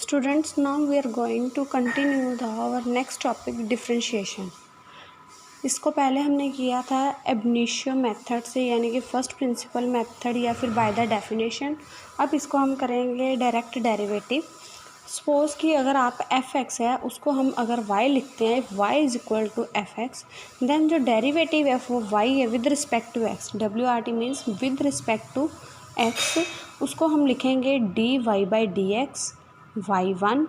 Students, now we are going to continue our next topic differentiation. इसको पहले हमने किया था ab initio मेथड से, यानी कि फर्स्ट प्रिंसिपल मेथड या फिर बाय द डेफिनेशन। अब इसको हम करेंगे डायरेक्ट डेरिवेटिव। सपोज़ कि अगर आप एफ एक्स है उसको हम अगर y लिखते हैं, y is equal to F X, then जो डेरिवेटिव है वो y है with respect to x, WRT means with respect to x, उसको हम लिखेंगे dy by D x y1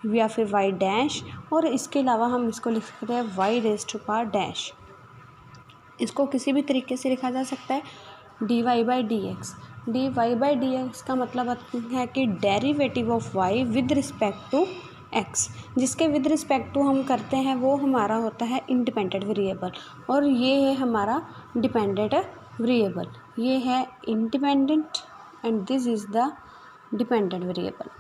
या फिर y डैश, और इसके अलावा हम इसको लिख सकते हैं y raise to power dash. इसको किसी भी तरीके से लिखा जा सकता है dy by D X. dy by D X का मतलब है कि derivative of y with respect to x, जिसके विद रिस्पेक्ट टू हम करते हैं वो हमारा होता है इंडिपेंडेंट वेरिएबल, और ये है हमारा डिपेंडेंट वेरिएबल। ये है independent and this is the dependent variable.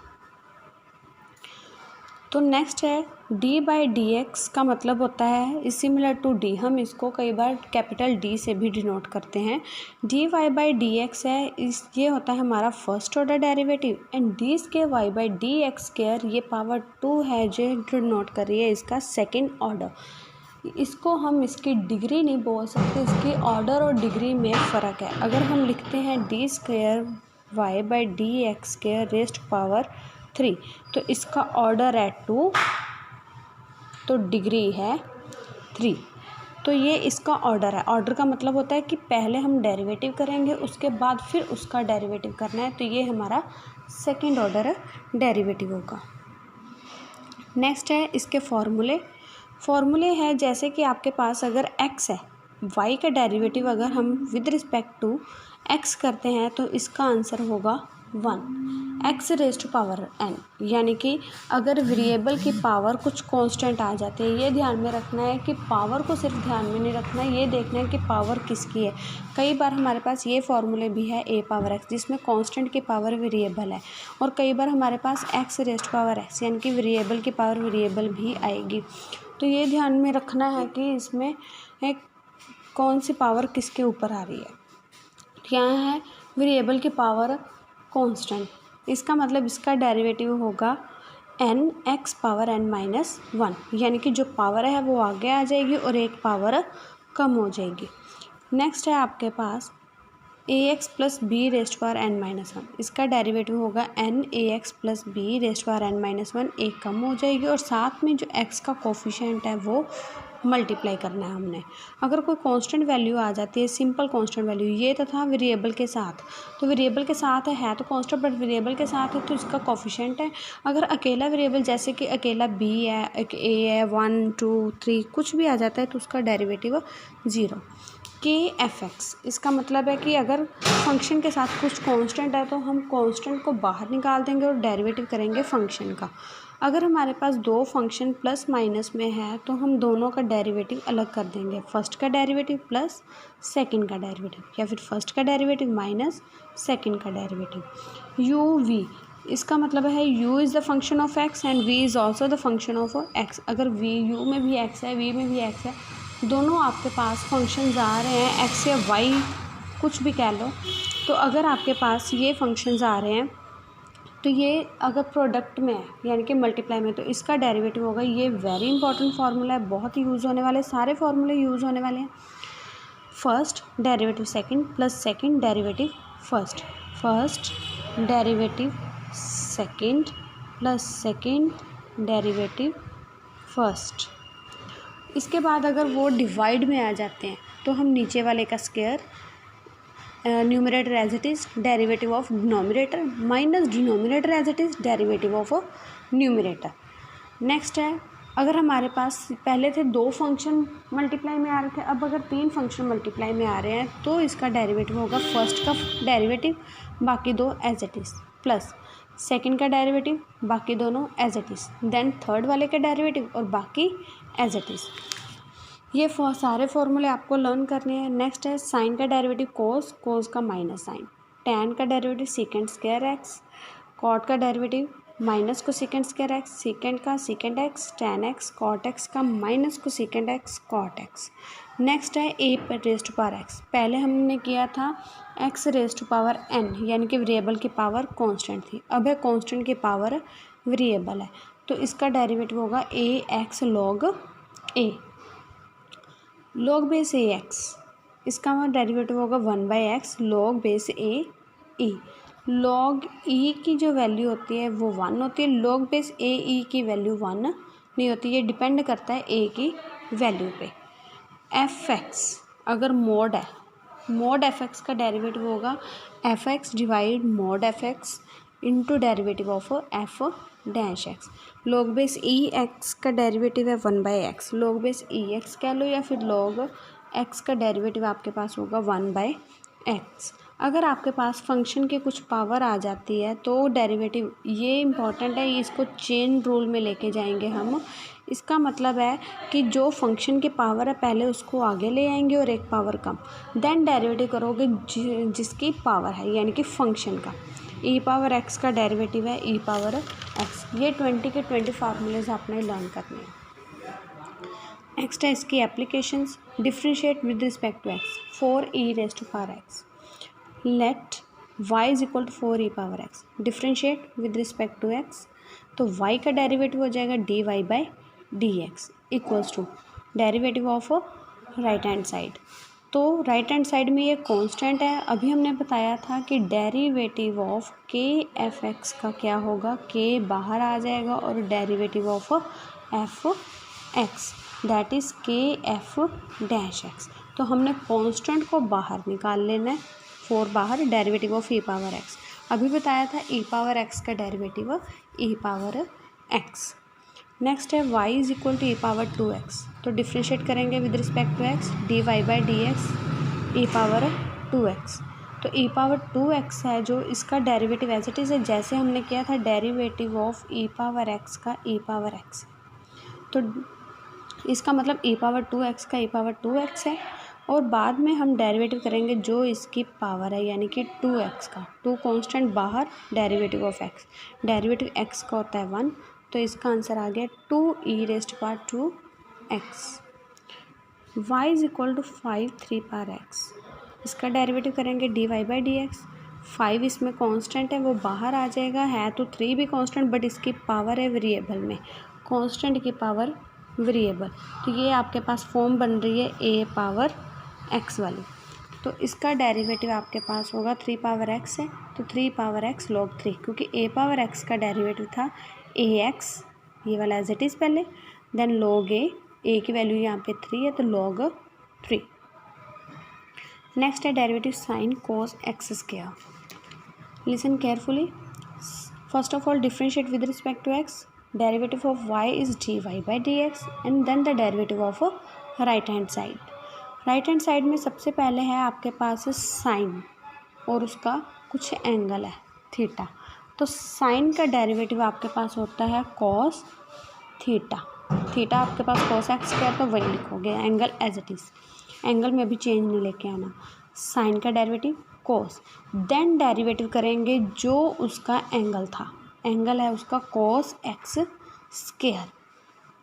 तो नेक्स्ट है डी बाई डी एक्स का मतलब होता है इज सिमिलर टू डी, हम इसको कई बार कैपिटल डी से भी डिनोट करते हैं। D Y by D X है, ये होता है हमारा first order derivative, and D square Y by D X square ये पावर 2 है जो डिनोट कर रही है इसका सेकेंड ऑर्डर। इसको हम इसकी डिग्री नहीं बोल सकते, इसकी ऑर्डर और डिग्री में फ़र्क है। अगर हम लिखते हैं D square Y by D X square raised power 3, तो इसका ऑर्डर है 2, तो डिग्री है 3। तो ये इसका ऑर्डर है। ऑर्डर का मतलब होता है कि पहले हम डेरिवेटिव करेंगे उसके बाद फिर उसका डेरिवेटिव करना है, तो ये हमारा सेकंड ऑर्डर डेरिवेटिव होगा। नेक्स्ट है इसके फॉर्मूले है, जैसे कि आपके पास अगर x है, y का डेरिवेटिव अगर हम विद रिस्पेक्ट टू x करते हैं तो इसका आंसर होगा 1 x raise to power n, यानी कि अगर वेरिएबल की पावर कुछ कांस्टेंट आ जाते हैं, ये ध्यान में रखना है कि पावर को सिर्फ ध्यान में नहीं रखना है, ये देखना है कि पावर किसकी है। कई बार हमारे पास ये फॉर्मूले भी है a पावर x जिसमें कांस्टेंट की पावर वेरिएबल है, और कई बार हमारे पास x raise to power x यानी कि वेरिएबल की पावर वेरिएबल भी आएगी। तो ये ध्यान में रखना है कि इसमें कौन सी पावर किसके ऊपर आ रही है। यहाँ है वेरिएबल की पावर कांस्टेंट, इसका मतलब इसका डेरिवेटिव होगा n x power n minus 1, यानी कि जो पावर है वो आगे आ जाएगी और एक पावर कम हो जाएगी। नेक्स्ट है आपके पास ax plus B raised power n minus 1, इसका डेरिवेटिव होगा n ax plus B raised power n minus 1, एक कम हो जाएगी, और साथ में जो x का कोफिशिएंट है वो मल्टीप्लाई करना है हमने। अगर कोई कांस्टेंट वैल्यू आ जाती है, सिंपल कांस्टेंट वैल्यू, ये तो था वेरिएबल के साथ, तो वेरिएबल के साथ है तो कांस्टेंट, बट वेरिएबल के साथ है तो इसका कोफिशिएंट है। अगर अकेला वेरिएबल जैसे कि अकेला b है, एक a है, 1 2 3 कुछ भी आ जाता है तो उसका डेरिवेटिव 0। के एफ एक्स, इसका मतलब है कि अगर फंक्शन के साथ कुछ कांस्टेंट है तो हम कांस्टेंट को बाहर निकाल देंगे और डेरिवेटिव करेंगे फंक्शन का। अगर हमारे पास दो फंक्शन प्लस माइनस में है तो हम दोनों का डेरिवेटिव अलग कर देंगे, फर्स्ट का डेरिवेटिव प्लस सेकंड का डेरिवेटिव, या फिर फर्स्ट का डेरिवेटिव माइनस सेकंड का डेरिवेटिव। यू वी, इसका मतलब है u is the function of x and v is also the function of x। अगर v u में भी x है, v में भी x है, दोनों आपके पास फंक्शंस आ रहे हैं x या y कुछ भी कह लो, तो अगर आपके पास ये फंक्शंस आ रहे हैं तो ये अगर प्रोडक्ट में है यानी कि मल्टीप्लाई में, तो इसका डेरिवेटिव होगा, ये वेरी इंपॉर्टेंट फार्मूला है, बहुत यूज़ होने वाले, सारे फार्मूले यूज़ होने वाले हैं। First derivative second plus second derivative first, first derivative second plus second derivative first. इसके बाद अगर वो डिवाइड में आ जाते हैं तो हम नीचे वाले का square, numerator as it is derivative of denominator minus denominator as it is derivative of numerator. Next है, अगर हमारे पास पहले थे 2 फंक्शन मल्टीप्लाई में आ रहे थे, अब अगर 3 फंक्शन मल्टीप्लाई में आ रहे हैं तो इसका डेरिवेटिव होगा फर्स्ट का डेरिवेटिव बाकी 2 as it is, plus second का डेरिवेटिव बाकी दोनों as it is, then third वाले का डेरिवेटिव और बाकी एज इट इज़। ये सारे फॉर्मूले आपको लर्न करने हैं। नेक्स्ट है साइन का डेरिवेटिव कोस, कोस का माइनस साइन, टैन का derivative secant square X, cot का derivative minus cosecant square X, secant का secant X, tan X, cot X का minus cosecant X, cot X. Next है A raise to power X, पहले हमने किया था X raise to power N, यानी कि वेरिएबल की पावर कांस्टेंट थी, अब है कांस्टेंट की पावर वेरिएबल है, तो इसका डेरिवेटिव होगा ए एक्स लॉग ए, लॉग बेस ए एक्स, इसका डेरिवेटिव होगा 1/x लॉग बेस ए ई। लॉग ई की जो वैल्यू होती है वो 1 होती है, लॉग बेस ए ई की वैल्यू 1 नहीं होती, ये डिपेंड करता है ए की वैल्यू पे। एफ एक्स अगर मोड है, मोड एफ एक्स का डेरिवेटिव होगा F x divide mode F x into derivative of F dash x. Log base E x का डेरिवेटिव है 1/x, लॉग बेस ई एक्स कह लो या फिर लॉग एक्स का डेरिवेटिव आपके पास होगा 1/x। अगर आपके पास फंक्शन की कुछ पावर आ जाती है तो डेरिवेटिव, ये इम्पॉर्टेंट है, इसको चेन रूल में लेके जाएंगे हम। इसका मतलब है कि जो फंक्शन की पावर है पहले उसको आगे ले आएंगे और एक पावर कम, देन डेरिवेटिव करोगे जिसकी पावर है, यानी कि फंक्शन का। ई पावर एक्स का डेरिवेटिव है ई पावर एक्स। ये 20 के 20 फार्मूलेज आपने लर्न करने हैं। नेक्स्ट है इसकी applications. Differentiate with respect to X, 4e raise to power X. Let y is equal to 4e power X. Differentiate with respect to X, तो y का डेरिवेटिव हो जाएगा dy/dx equals to derivative of right hand side. तो right hand side में ये constant है। अभी हमने बताया था कि derivative of K F X का क्या होगा, के बाहर आ जाएगा और derivative of F x that is के एफ डैश एक्स। तो हमने कांस्टेंट को बाहर निकाल लेना है, 4 बाहर, derivative of E power X. अभी बताया था ई पावर एक्स का derivative E power X. Next है y is equal to E power 2x, तो डिफ्रेंशिएट करेंगे with respect to x, dy/dx E power 2x। तो ई पावर 2x है जो, इसका डेरिवेटिव एज इट इज़ है जैसे हमने किया था derivative of E power x का ई पावर x। तो इसका मतलब ई पावर 2x का ई पावर 2x है, और बाद में हम डेरिवेटिव करेंगे जो इसकी पावर है, यानी कि 2x का। 2 कांस्टेंट बाहर, derivative of x, derivative x का होता है 1, तो इसका आंसर आ गया 2e raise to power 2x। y is equal to 5 3 power x, इसका डेरिवेटिव करेंगे dy/dx। 5 इसमें कांस्टेंट है वो बाहर आ जाएगा, है तो 3 भी कांस्टेंट बट इसकी पावर है वेरिएबल में, कांस्टेंट की पावर वेरिएबल, तो ये आपके पास फॉर्म बन रही है a पावर x वाली। तो इसका डेरिवेटिव आपके पास होगा 3 पावर x है, तो 3 पावर x log 3, क्योंकि a पावर x का डेरिवेटिव था ax, ये वाला एज इट इज़ पहले, देन log a की वैल्यू यहाँ पे 3 है तो log 3। नेक्स्ट है derivative sine cos x square. Listen carefully. First of all differentiate with respect to X, derivative of y is dy/dx and then the derivative of right hand side. Right hand side में सबसे पहले है आपके पास sign और उसका कुछ angle है theta, तो साइन का डेरिवेटिव आपके पास होता है कॉस थीटा। थीटा आपके पास कॉस एक्स स्क्वायर, तो वही लिखोगे, angle as it is, angle में भी चेंज नहीं लेके आना। साइन का डेरिवेटिव कॉस, देन डेरिवेटिव करेंगे जो उसका एंगल था, एंगल है उसका कॉस एक्स स्क्वायर,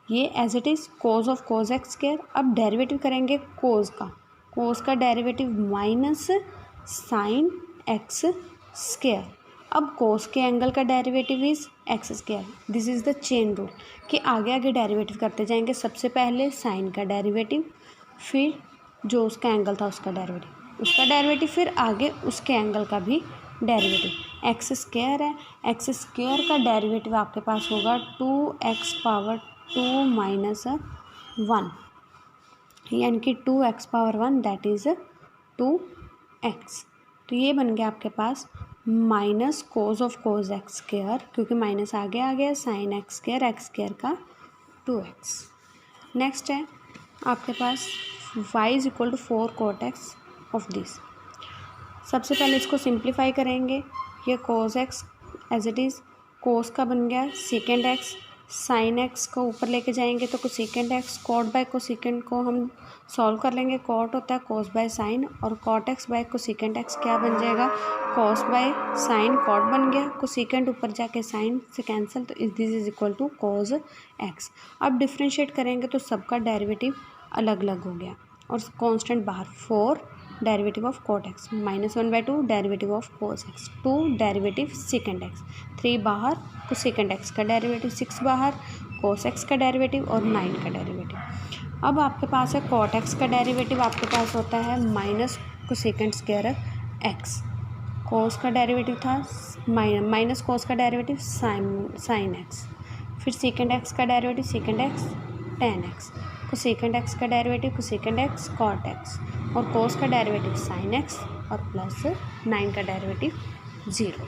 ये as it is cos of cos x square. अब डेरिवेटिव करेंगे कोस का, कोस का derivative minus sine X square. अब कोस के एंगल का derivative is X square. This is the chain rule कि आगे आगे डेरिवेटिव करते जाएंगे, सबसे पहले साइन का डेरिवेटिव, फिर जो उसका एंगल था उसका डेरिवेटिव, फिर आगे उसके एंगल का भी डेरिवेटिव। एक्स स्क्वायर है, एक्स स्क्वायर का डेरिवेटिव आपके पास होगा 2x पावर 2 माइनस 1, यानी कि 2x power 1 that is 2x। तो ये बन गया आपके पास minus cos of cos x square, क्योंकि माइनस आगे आ गया, साइन एक्स स्क्वायर का 2x। नेक्स्ट है आपके पास y is equal to 4 cot x of this. सबसे पहले इसको सिंप्लीफाई करेंगे, ये cos x as it is, cos का बन गया सेकेंड एक्स, साइन एक्स को ऊपर लेके जाएंगे तो cosecant x, cot by cosecant को हम सॉल्व कर लेंगे, कॉट होता है कोस बाय साइन, और cot x by cosecant x क्या बन जाएगा, कॉस बाय साइन कॉट बन गया, कोसेकेंड ऊपर जाके साइन से कैंसिल, तो this is equal to cos x. अब डिफ्रेंशिएट करेंगे तो सबका डेरिवेटिव अलग अलग हो गया और कांस्टेंट बाहर 4 derivative of cot x, -1/2 derivative of cos x, 2 derivative secant x, 3 बाहर तो सेकेंड एक्स का डेरिवेटिव, 6 बाहर कोस एक्स का डेरिवेटिव और 9 का डेरिवेटिव। अब आपके पास है कॉट एक्स का डेरिवेटिव, आपके पास होता है minus cosecant square x, cos का डेरिवेटिव था माइनस कोस का डेरिवेटिव साइन एक्स, फिर सेकेंड एक्स का derivative secant x tan x, cosecant x का derivative cosecant x cot x, और कोस का डेरिवेटिव साइन एक्स, और प्लस 9 का डेरिवेटिव 0।